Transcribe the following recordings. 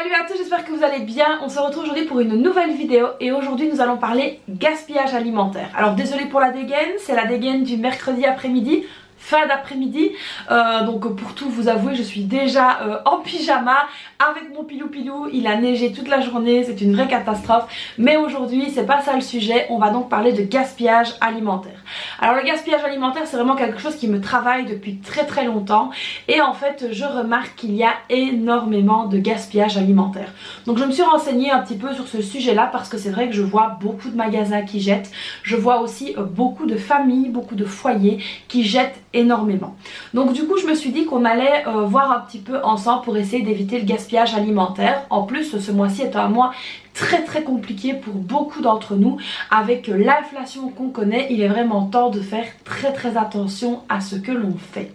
Salut à tous, j'espère que vous allez bien. On se retrouve aujourd'hui pour une nouvelle vidéo et aujourd'hui nous allons parler gaspillage alimentaire. Alors désolée pour la dégaine, c'est la dégaine du mercredi après-midi, fin d'après-midi, donc pour tout vous avouer je suis déjà en pyjama avec mon pilou, il a neigé toute la journée, c'est une vraie catastrophe, mais aujourd'hui c'est pas ça le sujet, on va donc parler de gaspillage alimentaire. Alors le gaspillage alimentaire c'est vraiment quelque chose qui me travaille depuis très longtemps et en fait je remarque qu'il y a énormément de gaspillage alimentaire. Donc je me suis renseignée un petit peu sur ce sujet là parce que c'est vrai que je vois beaucoup de magasins qui jettent, je vois aussi beaucoup de familles, beaucoup de foyers qui jettent énormément. Donc du coup je me suis dit qu'on allait voir un petit peu ensemble pour essayer d'éviter le gaspillage alimentaire. En plus ce mois-ci est un mois très compliqué pour beaucoup d'entre nous avec l'inflation qu'on connaît. Il est vraiment temps de faire très attention à ce que l'on fait.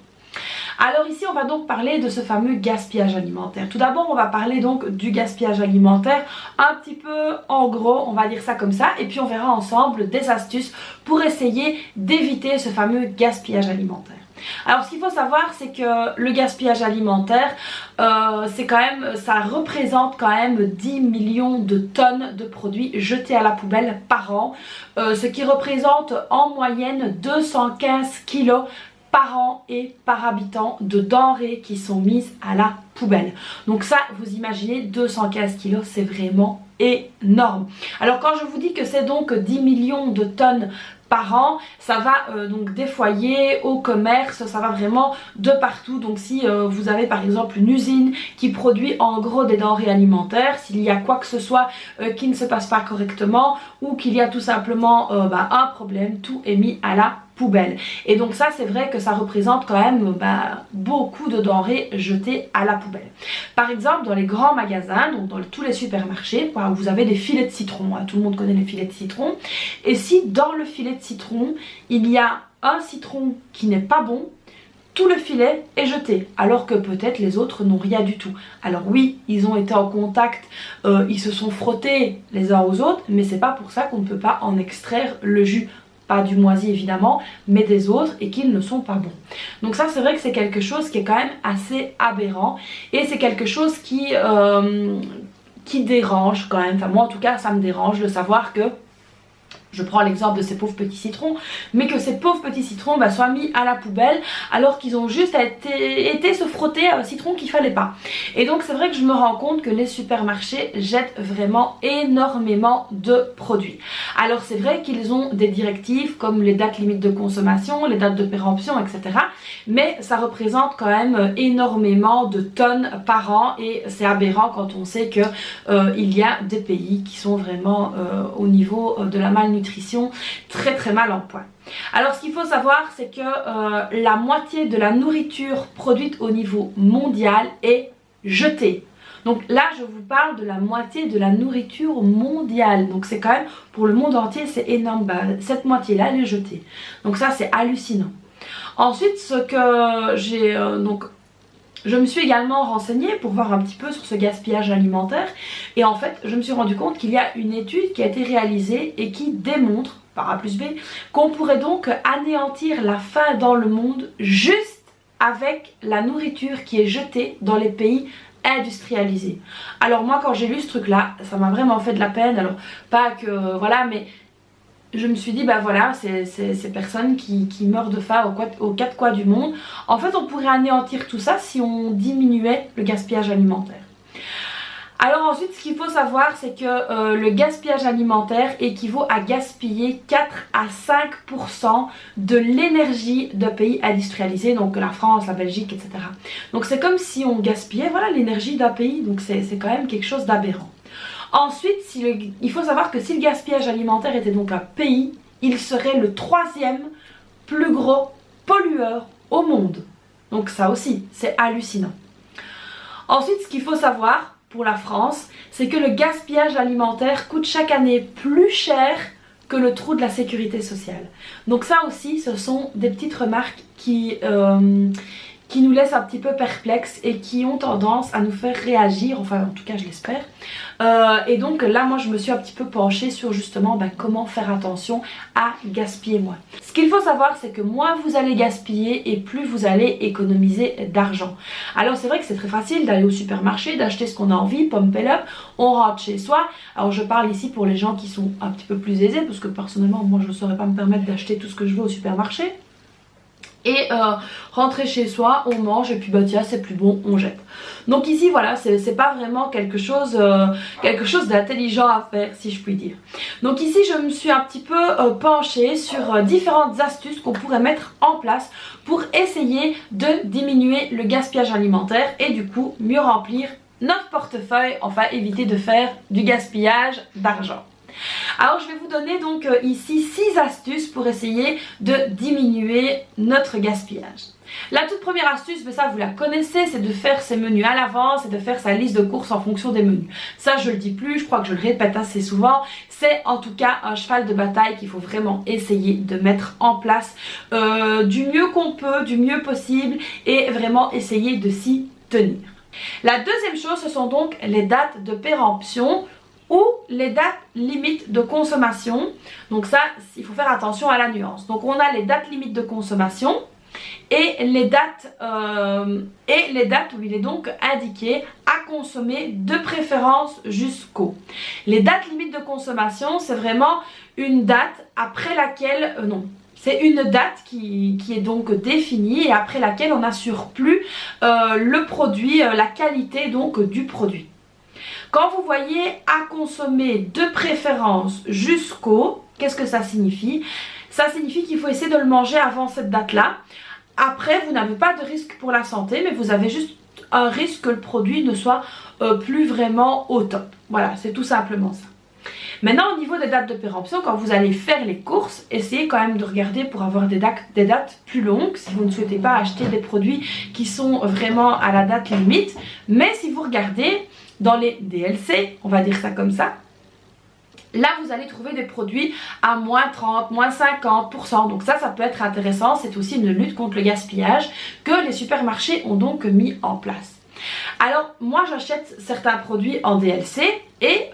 Alors ici on va donc parler de ce fameux gaspillage alimentaire. Tout d'abord on va parler donc du gaspillage alimentaire un petit peu en gros, on va dire ça comme ça, et puis on verra ensemble des astuces pour essayer d'éviter ce fameux gaspillage alimentaire. Alors ce qu'il faut savoir c'est que le gaspillage alimentaire c'est quand même, ça représente quand même 10 millions de tonnes de produits jetés à la poubelle par an, ce qui représente en moyenne 215 kilos par an et par habitant de denrées qui sont mises à la poubelle. Donc ça, vous imaginez, 215 kilos, c'est vraiment énorme. Alors quand je vous dis que c'est donc 10 millions de tonnes par an, ça va donc des foyers au commerce, ça va vraiment de partout. Donc si vous avez par exemple une usine qui produit en gros des denrées alimentaires, s'il y a quoi que ce soit qui ne se passe pas correctement ou qu'il y a tout simplement un problème, tout est mis à la poubelle. Et donc ça c'est vrai que ça représente quand même beaucoup de denrées jetées à la poubelle. Par exemple dans les grands magasins, donc dans tous les supermarchés, vous avez des filets de citron, tout le monde connaît les filets de citron, et si dans le filet de citron il y a un citron qui n'est pas bon, tout le filet est jeté, alors que peut-être les autres n'ont rien du tout. Alors oui, ils ont été en contact, ils se sont frottés les uns aux autres, mais c'est pas pour ça qu'on ne peut pas en extraire le jus. Pas du moisi évidemment, mais des autres et qu'ils ne sont pas bons. Donc ça c'est vrai que c'est quelque chose qui est quand même assez aberrant et c'est quelque chose qui dérange quand même. Enfin moi en tout cas ça me dérange de savoir que, je prends l'exemple de ces pauvres petits citrons, mais que ces pauvres petits citrons soient mis à la poubelle alors qu'ils ont juste été se frotter à un citron qu'il fallait pas. Et donc c'est vrai que je me rends compte que les supermarchés jettent vraiment énormément de produits. Alors c'est vrai qu'ils ont des directives comme les dates limites de consommation, les dates de péremption, etc. Mais ça représente quand même énormément de tonnes par an et c'est aberrant quand on sait que il y a des pays qui sont vraiment au niveau de la malnutrition très mal en point. Alors ce qu'il faut savoir c'est que la moitié de la nourriture produite au niveau mondial est jetée. Donc là je vous parle de la moitié de la nourriture mondiale, donc c'est quand même pour le monde entier c'est énorme, cette moitié là elle est jetée, donc ça c'est hallucinant. Ensuite ce que j'ai je me suis également renseignée pour voir un petit peu sur ce gaspillage alimentaire et en fait je me suis rendu compte qu'il y a une étude qui a été réalisée et qui démontre par A plus B qu'on pourrait donc anéantir la faim dans le monde juste avec la nourriture qui est jetée dans les pays industrialisés. Alors moi quand j'ai lu ce truc là ça m'a vraiment fait de la peine, alors pas que voilà, mais je me suis dit voilà ces personnes qui meurent de faim aux quatre coins du monde, en fait on pourrait anéantir tout ça si on diminuait le gaspillage alimentaire. Alors ensuite ce qu'il faut savoir c'est que le gaspillage alimentaire équivaut à gaspiller 4 à 5% de l'énergie d'un pays industrialisé, donc la France, la Belgique, etc. Donc c'est comme si on gaspillait l'énergie d'un pays, donc c'est quand même quelque chose d'aberrant. Ensuite, il faut savoir que si le gaspillage alimentaire était donc un pays, il serait le 3e plus gros pollueur au monde. Donc ça aussi, c'est hallucinant. Ensuite, ce qu'il faut savoir pour la France, c'est que le gaspillage alimentaire coûte chaque année plus cher que le trou de la sécurité sociale. Donc ça aussi, ce sont des petites remarques qui qui nous laissent un petit peu perplexes et qui ont tendance à nous faire réagir, enfin en tout cas je l'espère. Et donc là moi je me suis un petit peu penchée sur justement comment faire attention à gaspiller moins. Ce qu'il faut savoir c'est que moins vous allez gaspiller et plus vous allez économiser d'argent. Alors c'est vrai que c'est très facile d'aller au supermarché, d'acheter ce qu'on a envie, pump it up, on rentre chez soi. Alors je parle ici pour les gens qui sont un petit peu plus aisés parce que personnellement moi je ne saurais pas me permettre d'acheter tout ce que je veux au supermarché. Et rentrer chez soi, on mange et puis tiens c'est plus bon, on jette. Donc ici voilà, c'est pas vraiment quelque chose d'intelligent à faire si je puis dire. Donc ici je me suis un petit peu penchée sur différentes astuces qu'on pourrait mettre en place pour essayer de diminuer le gaspillage alimentaire et du coup mieux remplir notre portefeuille, enfin éviter de faire du gaspillage d'argent. Alors je vais vous donner donc ici 6 astuces pour essayer de diminuer notre gaspillage. La toute première astuce, mais ça vous la connaissez, c'est de faire ses menus à l'avance et de faire sa liste de courses en fonction des menus. Ça je le dis plus, je crois que je le répète assez souvent, c'est en tout cas un cheval de bataille qu'il faut vraiment essayer de mettre en place du mieux qu'on peut, du mieux possible et vraiment essayer de s'y tenir. La deuxième chose, ce sont donc les dates de péremption ou les dates limites de consommation. Donc ça, il faut faire attention à la nuance. Donc on a les dates limites de consommation et les dates où il est donc indiqué à consommer de préférence jusqu'au. Les dates limites de consommation, c'est vraiment une date après laquelle... c'est une date qui est donc définie et après laquelle on n'assure plus le produit, la qualité donc du produit. Quand vous voyez à consommer de préférence jusqu'au, qu'est-ce que ça signifie? Ça signifie qu'il faut essayer de le manger avant cette date-là. Après, vous n'avez pas de risque pour la santé, mais vous avez juste un risque que le produit ne soit plus vraiment au top. Voilà, c'est tout simplement ça. Maintenant au niveau des dates de péremption, quand vous allez faire les courses, essayez quand même de regarder pour avoir des dates plus longues si vous ne souhaitez pas acheter des produits qui sont vraiment à la date limite. Mais si vous regardez dans les DLC, on va dire ça comme ça, là vous allez trouver des produits à moins 30, moins 50%. Donc ça peut être intéressant, c'est aussi une lutte contre le gaspillage que les supermarchés ont donc mis en place. Alors moi j'achète certains produits en DLC et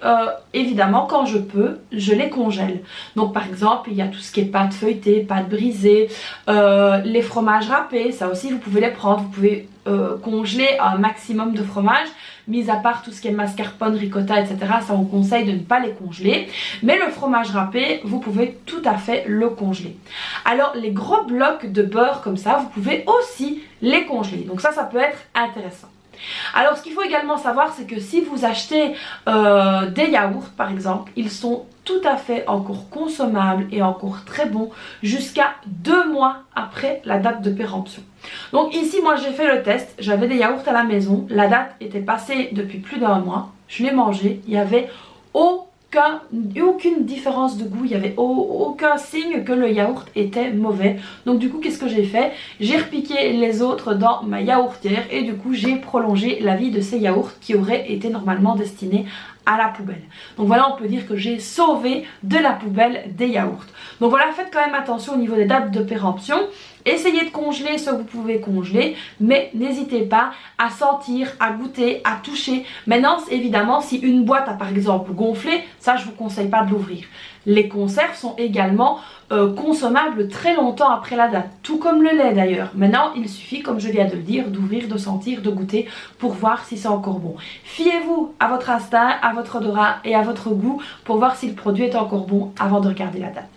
évidemment quand je peux je les congèle. Donc par exemple il y a tout ce qui est pâte feuilletée, pâte brisée, les fromages râpés, ça aussi vous pouvez les prendre, vous pouvez congeler un maximum de fromage, mis à part tout ce qui est mascarpone, ricotta etc, ça on conseille de ne pas les congeler, mais le fromage râpé vous pouvez tout à fait le congeler. Alors les gros blocs de beurre comme ça vous pouvez aussi les congeler, donc ça peut être intéressant. Alors ce qu'il faut également savoir c'est que si vous achetez des yaourts par exemple, ils sont tout à fait encore consommables et encore très bons jusqu'à 2 mois après la date de péremption. Donc ici moi j'ai fait le test, j'avais des yaourts à la maison, la date était passée depuis plus d'1 mois, je l'ai mangé, il n'y avait aucune différence de goût, il n'y avait aucun signe que le yaourt était mauvais. Donc du coup qu'est-ce que j'ai fait? J'ai repiqué les autres dans ma yaourtière et du coup j'ai prolongé la vie de ces yaourts qui auraient été normalement destinés à la poubelle. Donc voilà, on peut dire que j'ai sauvé de la poubelle des yaourts. Donc voilà, faites quand même attention au niveau des dates de péremption. Essayez de congeler ce que vous pouvez congeler, mais n'hésitez pas à sentir, à goûter, à toucher. Maintenant, évidemment, si une boîte a par exemple gonflé, ça je vous conseille pas de l'ouvrir. Les conserves sont également consommables très longtemps après la date, tout comme le lait d'ailleurs. Maintenant, il suffit, comme je viens de le dire, d'ouvrir, de sentir, de goûter pour voir si c'est encore bon. Fiez-vous à votre instinct, à votre odorat et à votre goût pour voir si le produit est encore bon avant de regarder la date.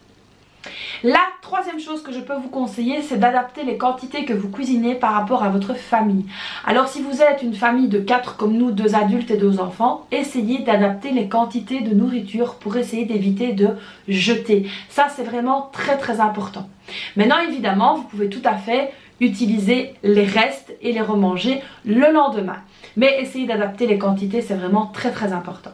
La troisième chose que je peux vous conseiller, c'est d'adapter les quantités que vous cuisinez par rapport à votre famille. Alors si vous êtes une famille de 4 comme nous, 2 adultes et 2 enfants, essayez d'adapter les quantités de nourriture pour essayer d'éviter de jeter. Ça c'est vraiment très important. Maintenant évidemment, vous pouvez tout à fait utiliser les restes et les remanger le lendemain. Mais essayez d'adapter les quantités, c'est vraiment très important.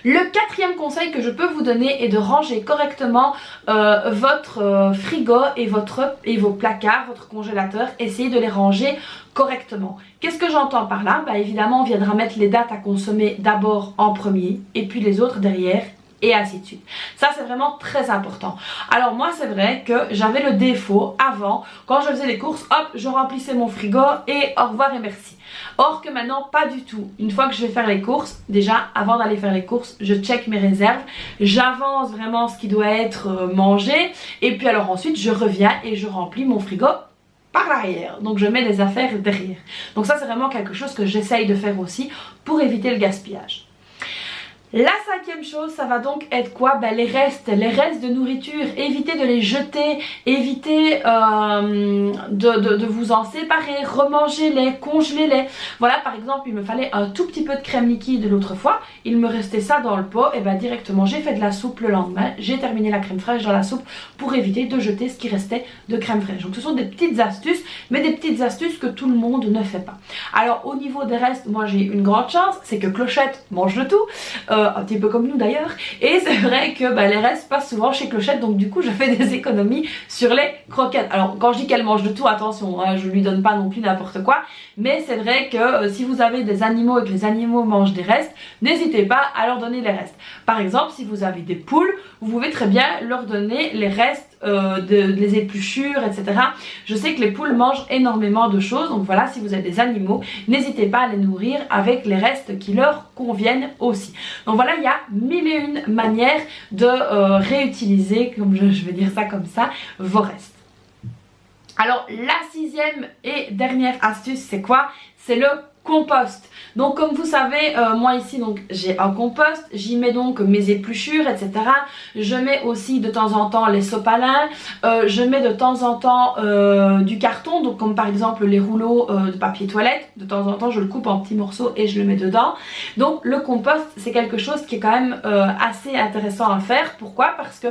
Le quatrième conseil que je peux vous donner est de ranger correctement votre frigo et vos placards, votre congélateur. Essayez de les ranger correctement. Qu'est-ce que j'entends par là? Évidemment, on viendra mettre les dates à consommer d'abord en premier et puis les autres derrière et ainsi de suite. Ça c'est vraiment très important. Alors moi c'est vrai que j'avais le défaut avant, quand je faisais les courses, hop, je remplissais mon frigo et au revoir et merci. Or que maintenant pas du tout. Une fois que je vais faire les courses, déjà avant d'aller faire les courses, je check mes réserves, j'avance vraiment ce qui doit être mangé et puis alors ensuite je reviens et je remplis mon frigo par l'arrière. Donc je mets les affaires derrière. Donc ça c'est vraiment quelque chose que j'essaye de faire aussi pour éviter le gaspillage. La cinquième chose, ça va donc être quoi? Les restes de nourriture. Évitez de les jeter, évitez de vous en séparer, remangez-les, congelez-les. Voilà, par exemple, il me fallait un tout petit peu de crème liquide l'autre fois, il me restait ça dans le pot, et directement j'ai fait de la soupe le lendemain, j'ai terminé la crème fraîche dans la soupe pour éviter de jeter ce qui restait de crème fraîche. Donc ce sont des petites astuces, mais des petites astuces que tout le monde ne fait pas. Alors au niveau des restes, moi j'ai une grande chance, c'est que Clochette mange de tout. Un petit peu comme nous d'ailleurs, et c'est vrai que les restes passent souvent chez Clochette, donc du coup je fais des économies sur les croquettes. Alors quand je dis qu'elle mange de tout, attention, hein, je lui donne pas non plus n'importe quoi, mais c'est vrai que si vous avez des animaux et que les animaux mangent des restes, n'hésitez pas à leur donner les restes. Par exemple, si vous avez des poules, vous pouvez très bien leur donner les restes des épluchures, etc. Je sais que les poules mangent énormément de choses, donc voilà, si vous avez des animaux, n'hésitez pas à les nourrir avec les restes qui leur conviennent aussi. Donc voilà, il y a mille et une manières de réutiliser, comme je vais dire ça comme ça, vos restes. Alors la sixième et dernière astuce, c'est quoi? C'est le compost. Donc comme vous savez, moi ici donc j'ai un compost, j'y mets donc mes épluchures, etc. Je mets aussi de temps en temps les sopalins, je mets de temps en temps du carton, donc comme par exemple les rouleaux de papier toilette, de temps en temps je le coupe en petits morceaux et je le mets dedans. Donc le compost c'est quelque chose qui est quand même assez intéressant à faire. Pourquoi? Parce que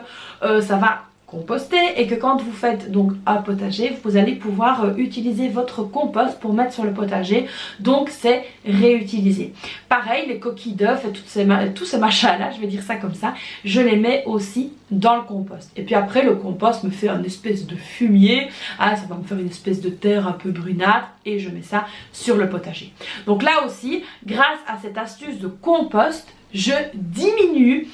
ça va composter et que quand vous faites donc un potager, vous allez pouvoir utiliser votre compost pour mettre sur le potager, donc c'est réutilisé. Pareil, les coquilles d'œufs et tous ces machins là, je vais dire ça comme ça, je les mets aussi dans le compost. Et puis après le compost me fait une espèce de fumier, ça va me faire une espèce de terre un peu brunâtre et je mets ça sur le potager. Donc là aussi, grâce à cette astuce de compost, je diminue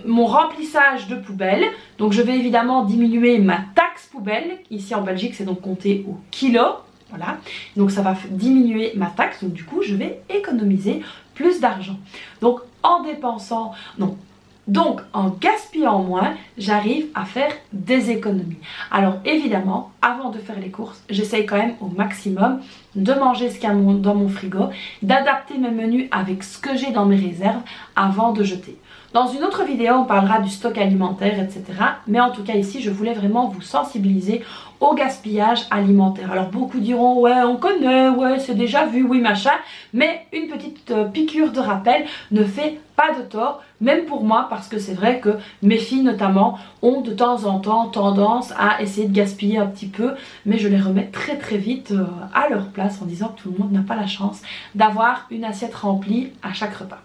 mon remplissage de poubelle. Donc je vais évidemment diminuer ma taxe poubelle, ici en Belgique c'est donc compté au kilo, voilà, donc ça va diminuer ma taxe, donc du coup je vais économiser plus d'argent. Donc en dépensant, donc en gaspillant moins, j'arrive à faire des économies. Alors évidemment, avant de faire les courses, j'essaye quand même au maximum de manger ce qu'il y a dans mon frigo, d'adapter mes menus avec ce que j'ai dans mes réserves avant de jeter. Dans une autre vidéo, on parlera du stock alimentaire, etc. Mais en tout cas ici, je voulais vraiment vous sensibiliser au gaspillage alimentaire. Alors beaucoup diront, ouais on connaît, ouais c'est déjà vu, oui machin. Mais une petite piqûre de rappel ne fait pas de tort, même pour moi, parce que c'est vrai que mes filles notamment ont de temps en temps tendance à essayer de gaspiller un petit peu, mais je les remets très très vite à leur place en disant que tout le monde n'a pas la chance d'avoir une assiette remplie à chaque repas.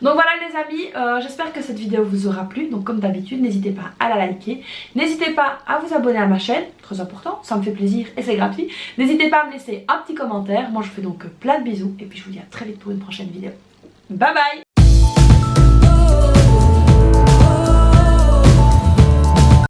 Donc voilà les amis, j'espère que cette vidéo vous aura plu. Donc comme d'habitude, n'hésitez pas à la liker, n'hésitez pas à vous abonner à ma chaîne, très important, ça me fait plaisir et c'est gratuit. N'hésitez pas à me laisser un petit commentaire, moi je vous fais donc plein de bisous et puis je vous dis à très vite pour une prochaine vidéo. Bye bye.